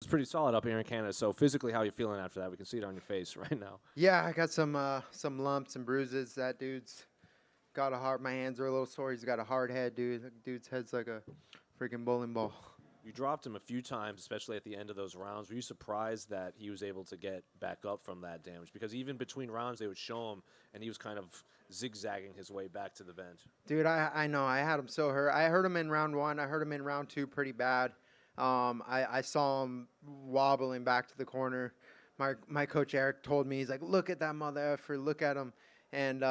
pretty solid up here in Canada. So physically, how are you feeling after that? We can see it on your face right now. Yeah, I got some lumps and bruises. That dude's got a hard. My hands are a little sore. He's got a hard head, dude. That dude's head's like a freaking bowling ball. You dropped him a few times, especially at the end of those rounds. Were you surprised that he was able to get back up from that damage? Because even between rounds, they would show him, and he was kind of zigzagging his way back to the bench. Dude, I know. I had him so hurt. I hurt him in round 1. I hurt him in round 2 pretty bad. I saw him wobbling back to the corner. My coach Eric told me, he's like, look at that mother effer, look at him. And,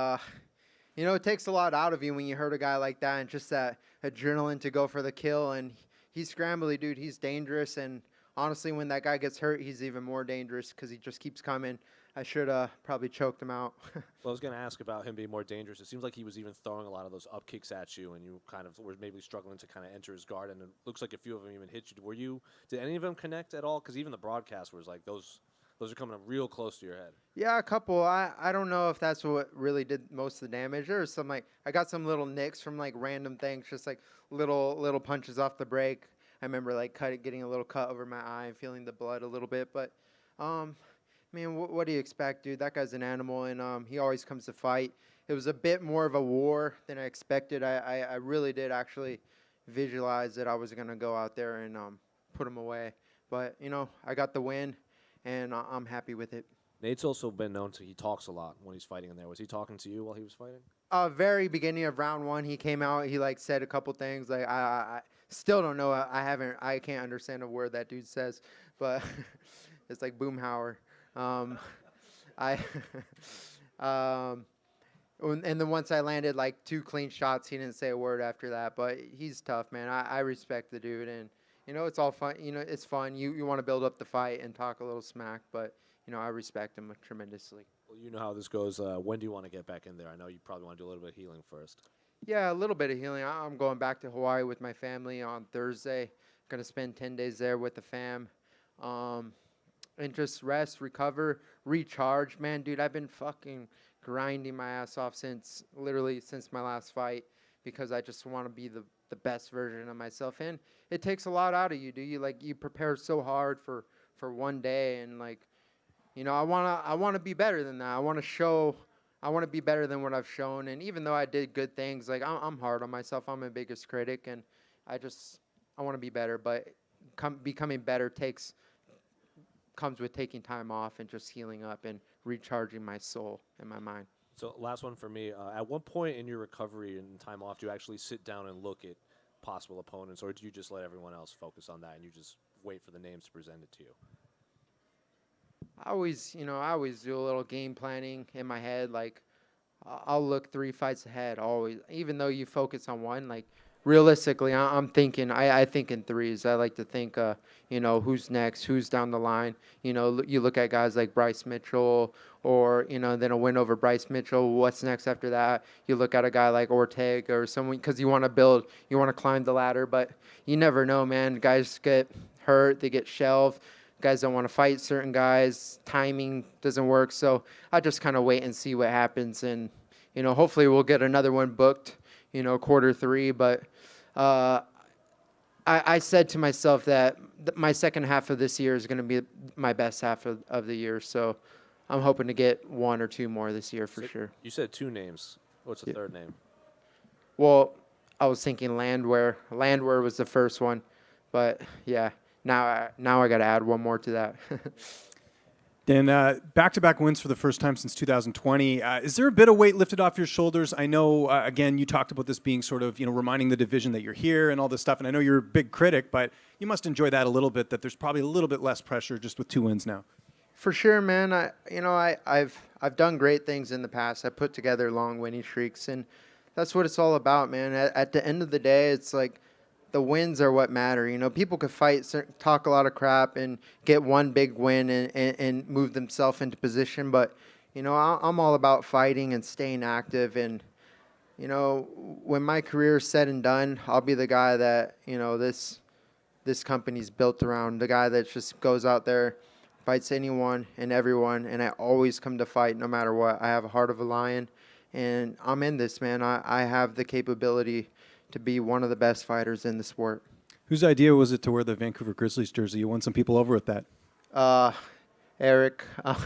it takes a lot out of you when you hurt a guy like that and just that adrenaline to go for the kill. And he's scrambly, dude. He's dangerous. And honestly, when that guy gets hurt, he's even more dangerous because he just keeps coming. I should probably choked him out. Well, I was going to ask about him being more dangerous. It seems like he was even throwing a lot of those up kicks at you, and you kind of were maybe struggling to kind of enter his guard, and it looks like a few of them even hit you. Did any of them connect at all? Because even the broadcast was like, those are coming up real close to your head. Yeah, a couple. I don't know if that's what really did most of the damage. There was some, I got some little nicks from, random things, just, little punches off the break. I remember, getting a little cut over my eye and feeling the blood a little bit. But, man, what do you expect, dude? That guy's an animal, and he always comes to fight. It was a bit more of a war than I expected. I really did actually visualize that I was going to go out there and put him away. But, I got the win, and I'm happy with it. Nate's also been known to, he talks a lot when he's fighting in there. Was he talking to you while he was fighting? Very beginning of round 1, he came out. He said a couple things. I still don't know. I can't understand a word that dude says, but it's like Boomhauer. And then once I landed 2 clean shots, he didn't say a word after that. But he's tough, man. I respect the dude, and it's all fun. It's fun. You want to build up the fight and talk a little smack, but I respect him tremendously. Well, you know how this goes. When do you want to get back in there? I know you probably want to do a little bit of healing first. Yeah, a little bit of healing. I'm going back to Hawaii with my family on Thursday. Going to spend 10 days there with the fam. And just rest, recover, recharge. Man, dude, I've been fucking grinding my ass off since my last fight because I just want to be the best version of myself. And it takes a lot out of you, dude. You prepare so hard for one day, and I want to be better than that. I want to be better than what I've shown. And even though I did good things, I'm hard on myself. I'm my biggest critic, and I want to be better. But becoming better comes with taking time off and just healing up and recharging my soul and my mind. So last one for me. At what point in your recovery and time off do you actually sit down and look at possible opponents, or do you just let everyone else focus on that and you just wait for the names to present it to you? I always do a little game planning in my head. I'll look 3 fights ahead always, even though you focus on one. Realistically, I'm thinking. I think in threes. I like to think. Who's next? Who's down the line? You look at guys like Bryce Mitchell, or then a win over Bryce Mitchell. What's next after that? You look at a guy like Ortega or someone, because you want to build. You want to climb the ladder, but you never know, man. Guys get hurt. They get shelved. Guys don't want to fight certain guys. Timing doesn't work. So I just kind of wait and see what happens, and hopefully we'll get another one booked. Quarter 3, but I said to myself that my second half of this year is going to be my best half of the year, so I'm hoping to get 1 or 2 more this year for sure. You said 2 names. What's the third name? Well, I was thinking Landwehr. Landwehr was the first one, but yeah, now I got to add 1 more to that. Then back-to-back wins for the first time since 2020. Is there a bit of weight lifted off your shoulders? I know, again, you talked about this being sort of, reminding the division that you're here and all this stuff. And I know you're a big critic, but you must enjoy that a little bit, that there's probably a little bit less pressure just with 2 wins now. For sure, man. I've done great things in the past. I put together long winning streaks, and that's what it's all about, man. At the end of the day, it's the wins are what matter. People could fight, talk a lot of crap, and get one big win and move themselves into position. But, I'm all about fighting and staying active. And, when my career is said and done, I'll be the guy that, this company's built around, the guy that just goes out there, fights anyone and everyone, and I always come to fight no matter what. I have a heart of a lion, and I'm in this, man. I have the capability to be one of the best fighters in the sport. Whose idea was it to wear the Vancouver Grizzlies jersey? You won some people over with that. Eric.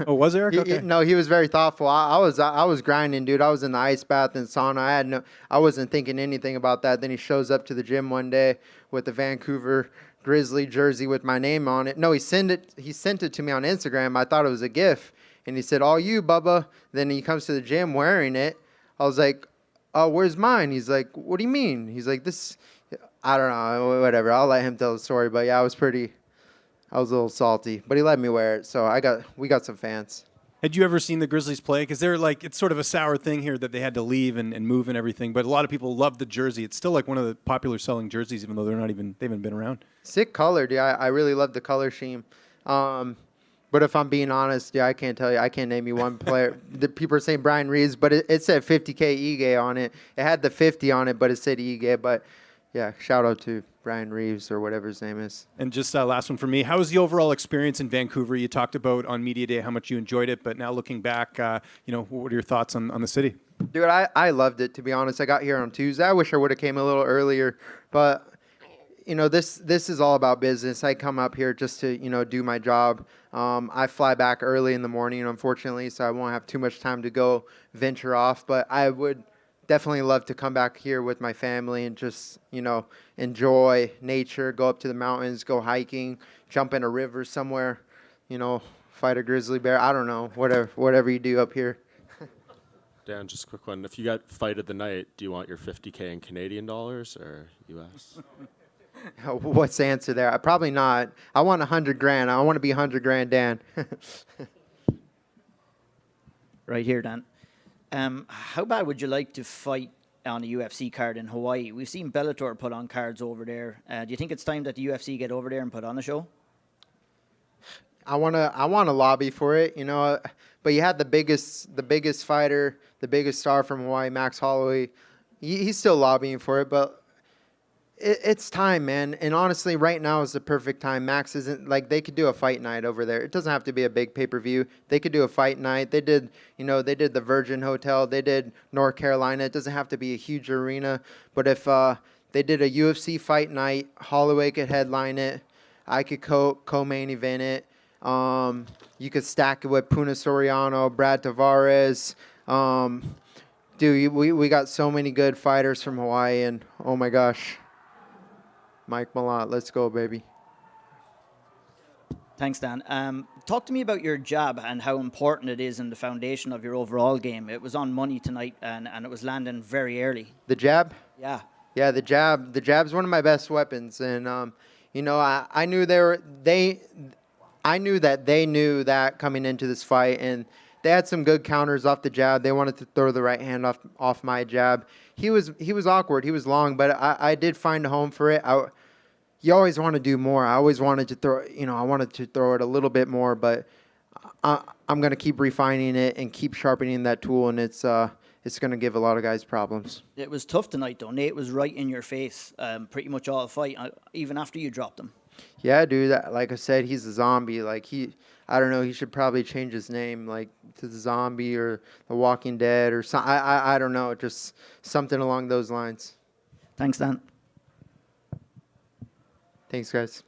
Oh, was Eric? Okay. No, he was very thoughtful. I was grinding, dude. I was in the ice bath and sauna. I wasn't thinking anything about that. Then he shows up to the gym one day with the Vancouver Grizzly jersey with my name on it. No, he sent it to me on Instagram. I thought it was a GIF, and he said, "All you, Bubba." Then he comes to the gym wearing it. I was like, "Oh, where's mine?" He's like, "What do you mean?" He's like, "This." I don't know. Whatever. I'll let him tell the story. But yeah, I was a little salty, but he let me wear it, so we got some fans. Had you ever seen the Grizzlies play? Because they're like, it's sort of a sour thing here that they had to leave and move and everything. But a lot of people love the jersey. It's still like one of the popular selling jerseys, even though they haven't been around. Sick color, dude. I really love the color scheme. But if I'm being honest, I can't tell you. I can't name you one player. The people are saying Brian Reeves, but it said 50K Ige on it. It had the 50 on it, but it said Ige. But yeah, shout out to Brian Reeves or whatever his name is. And just last one for me. How was the overall experience in Vancouver? You talked about on Media Day how much you enjoyed it, but now looking back, what are your thoughts on the city? Dude, I loved it, to be honest. I got here on Tuesday. I wish I would have came a little earlier, but this is all about business. I come up here just to do my job. I fly back early in the morning, unfortunately, so I won't have too much time to go venture off, but I would definitely love to come back here with my family and just, enjoy nature, go up to the mountains, go hiking, jump in a river somewhere, fight a grizzly bear. I don't know, whatever you do up here. Dan, just a quick one. If you got fight of the night, do you want your 50K in Canadian dollars or US? What's the answer there? Probably not. I want 100 grand. I want to be 100 grand, Dan. Right here, Dan. How bad would you like to fight on a UFC card in Hawaii? We've seen Bellator put on cards over there. Do you think it's time that the UFC get over there and put on a show? I wanna lobby for it, but you had the biggest fighter, the biggest star from Hawaii, Max Holloway. He's still lobbying for it, but it's time, man. And honestly, right now is the perfect time. Max isn't like they could do a fight night over there. It doesn't have to be a big pay-per-view. They could do a fight night. They did the Virgin Hotel. They did North Carolina. It doesn't have to be a huge arena. But if they did a UFC fight night, Holloway could headline it. I could co-main event it. You could stack it with Puna Soriano, Brad Tavares. Dude, we got so many good fighters from Hawaii, and oh my gosh. Mike Malott, let's go, baby. Thanks, Dan. Talk to me about your jab and how important it is in the foundation of your overall game. It was on money tonight, and it was landing very early. The jab? Yeah. Yeah, the jab. The jab's one of my best weapons, and I knew I knew that they knew that coming into this fight, and they had some good counters off the jab. They wanted to throw the right hand off my jab. He was awkward. He was long, but I did find a home for it. You always want to do more. I always wanted to throw. I wanted to throw it a little bit more, but I'm gonna keep refining it and keep sharpening that tool, and it's gonna give a lot of guys problems. It was tough tonight, though. Nate was right in your face pretty much all the fight, even after you dropped him. Yeah, dude. Like I said, he's a zombie. I don't know. He should probably change his name, to the Zombie or the Walking Dead or something. I don't know. Just something along those lines. Thanks, Dan. Thanks, guys.